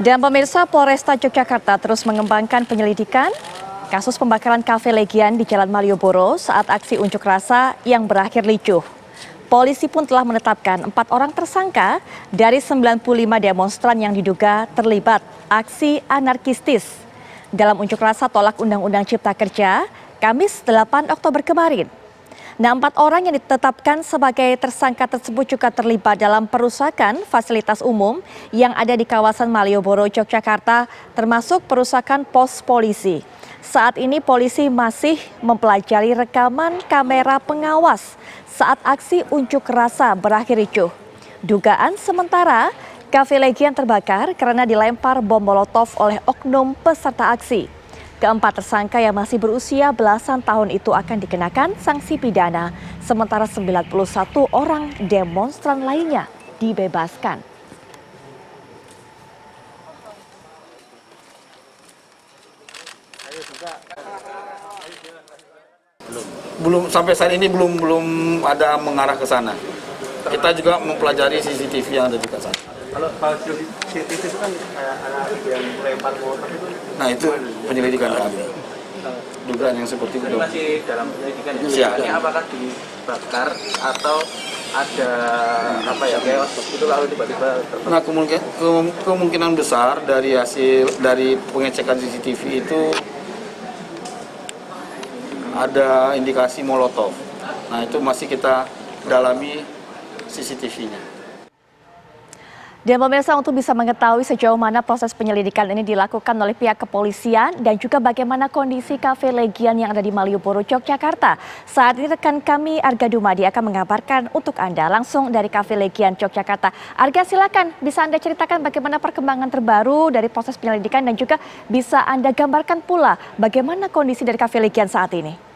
Dan pemirsa, Polresta Yogyakarta terus mengembangkan penyelidikan kasus pembakaran Cafe Legian di Jalan Malioboro saat aksi unjuk rasa yang berakhir ricuh. Polisi pun telah menetapkan 4 orang tersangka dari 95 demonstran yang diduga terlibat aksi anarkistis dalam unjuk rasa tolak Undang-Undang Cipta Kerja Kamis 8 Oktober kemarin. Nah, 4 orang yang ditetapkan sebagai tersangka tersebut juga terlibat dalam perusakan fasilitas umum yang ada di kawasan Malioboro, Yogyakarta, termasuk perusakan pos polisi. Saat ini polisi masih mempelajari rekaman kamera pengawas saat aksi unjuk rasa berakhir ricuh. Dugaan sementara, Cafe Legian terbakar karena dilempar bom molotov oleh oknum peserta aksi. Keempat tersangka yang masih berusia belasan tahun itu akan dikenakan sanksi pidana, sementara 91 orang demonstran lainnya dibebaskan. Belum sampai saat ini belum ada mengarah ke sana. Kita juga mempelajari CCTV yang ada di sana. Kalau CCTV itu kan anak yang melempar motor itu. Nah, itu penyelidikan kami. Dugaan yang seperti itu. Masih dalam penyelidikan ya. Ini apakah dibakar atau ada chaos itu lalu tiba-tiba. Nah, kemungkinan besar dari pengecekan CCTV itu ada indikasi molotov. Nah, itu masih kita dalami CCTV-nya. Dan pemirsa, untuk bisa mengetahui sejauh mana proses penyelidikan ini dilakukan oleh pihak kepolisian dan juga bagaimana kondisi Cafe Legian yang ada di Malioboro, Yogyakarta. Saat ini rekan kami Arga Dumadi akan mengabarkan untuk Anda langsung dari Cafe Legian, Yogyakarta. Arga, silakan bisa Anda ceritakan bagaimana perkembangan terbaru dari proses penyelidikan dan juga bisa Anda gambarkan pula bagaimana kondisi dari Cafe Legian saat ini.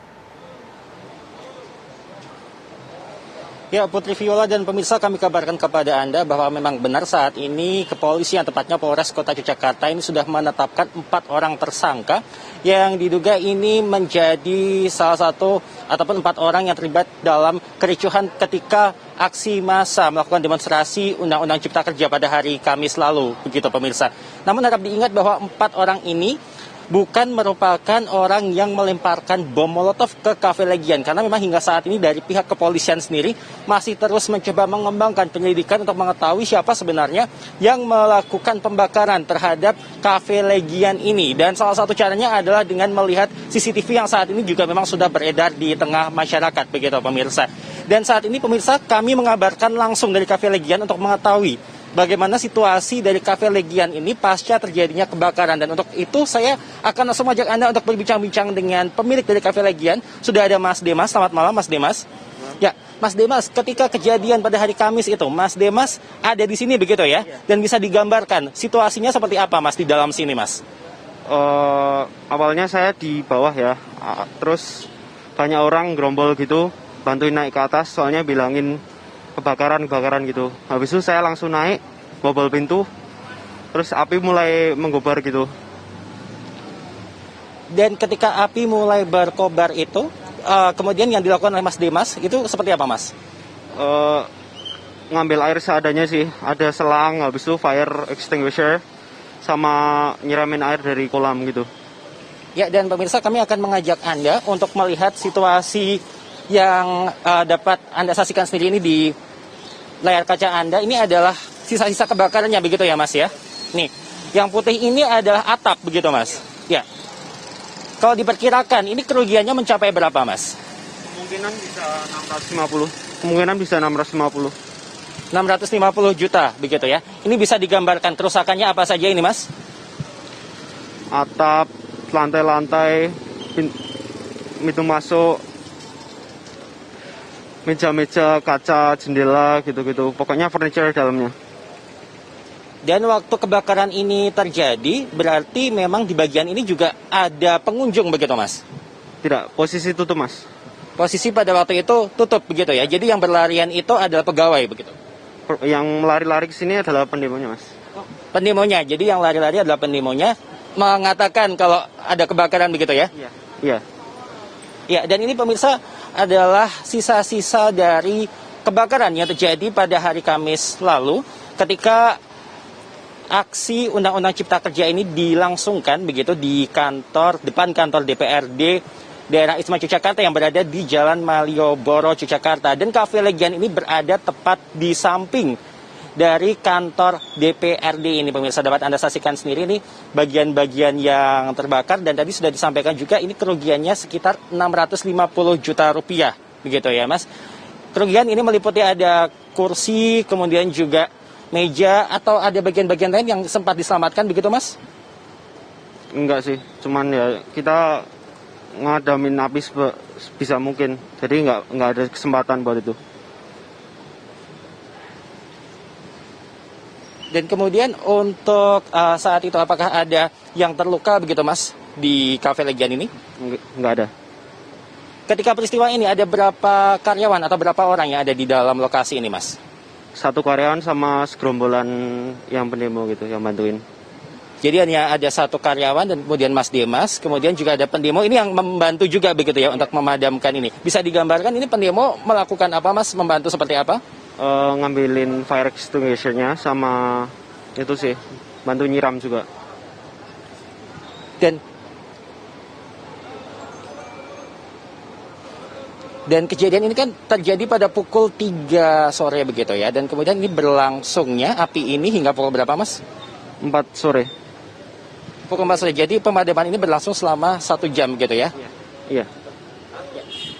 Ya, Putri Viola dan pemirsa, kami kabarkan kepada Anda bahwa memang benar saat ini kepolisian, tepatnya Polres Kota Yogyakarta ini sudah menetapkan 4 orang tersangka yang diduga ini menjadi salah satu ataupun 4 orang yang terlibat dalam kericuhan ketika aksi massa melakukan demonstrasi Undang-Undang Cipta Kerja pada hari Kamis lalu, begitu pemirsa. Namun harap diingat bahwa 4 orang ini bukan merupakan orang yang melemparkan bom molotov ke Cafe Legian, karena memang hingga saat ini dari pihak kepolisian sendiri masih terus mencoba mengembangkan penyelidikan untuk mengetahui siapa sebenarnya yang melakukan pembakaran terhadap Cafe Legian ini. Dan salah satu caranya adalah dengan melihat CCTV yang saat ini juga memang sudah beredar di tengah masyarakat, begitu pemirsa. Dan saat ini pemirsa, kami mengabarkan langsung dari Cafe Legian untuk mengetahui bagaimana situasi dari Cafe Legian ini pasca terjadinya kebakaran. Dan untuk itu saya akan langsung ajak Anda untuk berbincang-bincang dengan pemilik dari Cafe Legian. Sudah ada Mas Demas. Selamat malam Mas Demas. Ya, Mas Demas, ketika kejadian pada hari Kamis itu, Mas Demas ada di sini begitu ya? Dan bisa digambarkan situasinya seperti apa Mas di dalam sini Mas? Awalnya saya di bawah ya, terus banyak orang gerombol gitu, bantuin naik ke atas soalnya bilangin kebakaran gitu. Habis itu saya langsung naik, bobol pintu, terus api mulai menggobar gitu. Dan ketika api mulai berkobar itu, kemudian yang dilakukan oleh Mas Demas itu seperti apa Mas? Ngambil air seadanya sih, ada selang, habis itu fire extinguisher, sama nyiramin air dari kolam gitu. Ya, dan pemirsa, kami akan mengajak Anda untuk melihat situasi yang dapat Anda saksikan sendiri ini di layar kaca Anda. Ini adalah sisa-sisa kebakarannya begitu ya Mas ya. Nih, yang putih ini adalah atap begitu Mas. Ya. Kalau diperkirakan ini kerugiannya mencapai berapa Mas? Kemungkinan bisa 650. Kemungkinan bisa 650. 650 juta begitu ya. Ini bisa digambarkan kerusakannya apa saja ini Mas? Atap, lantai-lantai, pintu masuk, meja-meja, kaca, jendela, gitu-gitu. Pokoknya furniture dalamnya. Dan waktu kebakaran ini terjadi, berarti memang di bagian ini juga ada pengunjung begitu, Mas? Tidak, posisi tutup, Mas. Posisi pada waktu itu tutup begitu ya? Jadi yang berlarian itu adalah pegawai begitu? Yang lari-lari ke sini adalah pendemonya, Mas. Pendemonya, jadi yang lari-lari adalah pendemonya mengatakan kalau ada kebakaran begitu ya? Iya. Iya. Ya, dan ini pemirsa adalah sisa-sisa dari kebakaran yang terjadi pada hari Kamis lalu ketika aksi Undang-Undang Cipta Kerja ini dilangsungkan begitu di depan kantor DPRD daerah Isma Yogyakarta yang berada di Jalan Malioboro, Yogyakarta. Dan Cafe Legian ini berada tepat di samping dari kantor DPRD ini. Pemirsa, dapat Anda saksikan sendiri ini bagian-bagian yang terbakar, dan tadi sudah disampaikan juga ini kerugiannya sekitar 650 juta rupiah begitu ya Mas. Kerugian ini meliputi ada kursi, kemudian juga meja, atau ada bagian-bagian lain yang sempat diselamatkan begitu Mas? Enggak sih, cuman ya kita ngadamin api bisa mungkin, jadi nggak ada kesempatan buat itu. Dan kemudian untuk saat itu apakah ada yang terluka begitu Mas di Cafe Legian ini? Nggak ada. Ketika peristiwa ini ada berapa karyawan atau berapa orang yang ada di dalam lokasi ini Mas? Satu karyawan sama segerombolan yang pendemo gitu yang bantuin. Jadi hanya ada satu karyawan dan kemudian Mas Demas, kemudian juga ada pendemo ini yang membantu juga begitu ya untuk memadamkan ini. Bisa digambarkan ini pendemo melakukan apa Mas, membantu seperti apa? Ngambilin fire extinguisher-nya sama itu sih, bantu nyiram juga. Dan kejadian ini kan terjadi pada pukul 3 sore begitu ya. Dan kemudian ini berlangsungnya api ini hingga pukul berapa Mas? 4 sore. Pukul 4 sore. Jadi pemadaman ini berlangsung selama 1 jam gitu ya? Iya.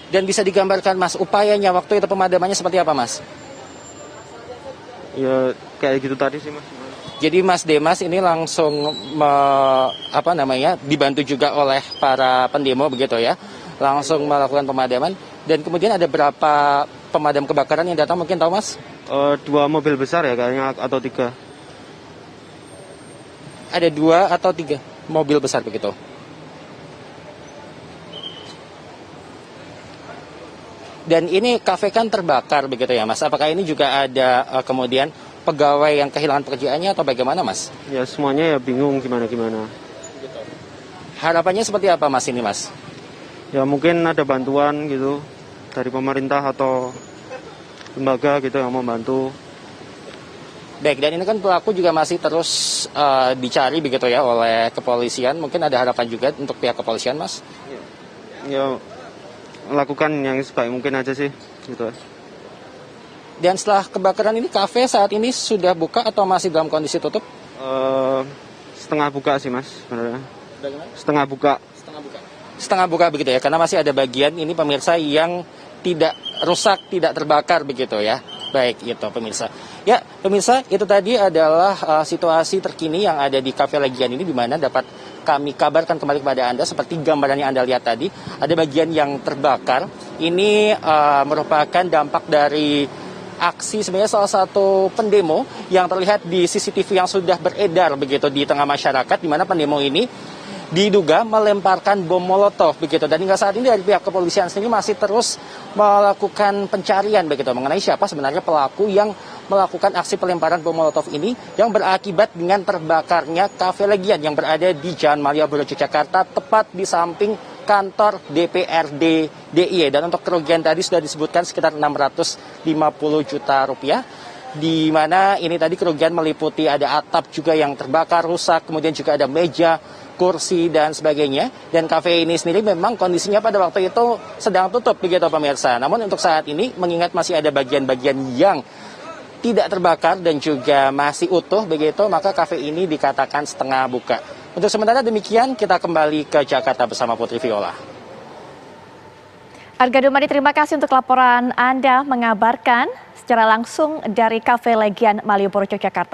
Dan bisa digambarkan Mas, upayanya waktu itu pemadamannya seperti apa Mas? Ya kayak gitu tadi sih Mas. Jadi Mas Demas ini langsung dibantu juga oleh para pendemo begitu ya, langsung melakukan pemadaman. Dan kemudian ada berapa pemadam kebakaran yang datang, mungkin tahu Mas? 2 mobil besar ya kayaknya, atau 3. Ada 2 atau 3 mobil besar begitu. Dan ini kafe kan terbakar begitu ya Mas. Apakah ini juga ada kemudian pegawai yang kehilangan pekerjaannya atau bagaimana Mas? Ya semuanya ya bingung gimana-gimana. Harapannya seperti apa Mas ini Mas? Ya mungkin ada bantuan gitu dari pemerintah atau lembaga gitu yang membantu. Baik, dan ini kan pelaku juga masih terus dicari begitu ya oleh kepolisian. Mungkin ada harapan juga untuk pihak kepolisian Mas? Ya lakukan yang sebaik mungkin aja sih gitu. Dan setelah kebakaran ini kafe saat ini sudah buka atau masih dalam kondisi tutup? Setengah buka sih Mas sebenarnya. Bagaimana? Setengah buka. Setengah buka begitu ya, karena masih ada bagian ini pemirsa yang tidak rusak, tidak terbakar begitu ya. Baik, itu pemirsa. Ya, pemirsa, itu tadi adalah situasi terkini yang ada di Cafe Legian ini, di mana dapat kami kabarkan kembali kepada Anda seperti gambaran yang Anda lihat tadi. Ada bagian yang terbakar. Ini merupakan dampak dari aksi sebenarnya salah satu pendemo yang terlihat di CCTV yang sudah beredar begitu di tengah masyarakat, di mana pendemo ini diduga melemparkan bom molotov begitu. Dan hingga saat ini dari pihak kepolisian sendiri masih terus melakukan pencarian begitu mengenai siapa sebenarnya pelaku yang melakukan aksi pelemparan bom molotov ini yang berakibat dengan terbakarnya Cafe Legian yang berada di Jalan Malioboro, Yogyakarta, tepat di samping kantor DPRD DIY. Dan untuk kerugian tadi sudah disebutkan sekitar 650 juta rupiah. Di mana ini tadi kerugian meliputi ada atap juga yang terbakar, rusak, kemudian juga ada meja, kursi, dan sebagainya. Dan kafe ini sendiri memang kondisinya pada waktu itu sedang tutup begitu pemirsa. Namun untuk saat ini mengingat masih ada bagian-bagian yang tidak terbakar dan juga masih utuh begitu, maka kafe ini dikatakan setengah buka. Untuk sementara demikian, kita kembali ke Jakarta bersama Putri Viola. Arga Dumadi, terima kasih untuk laporan Anda mengabarkan secara langsung dari Cafe Legian Malioboro, Yogyakarta.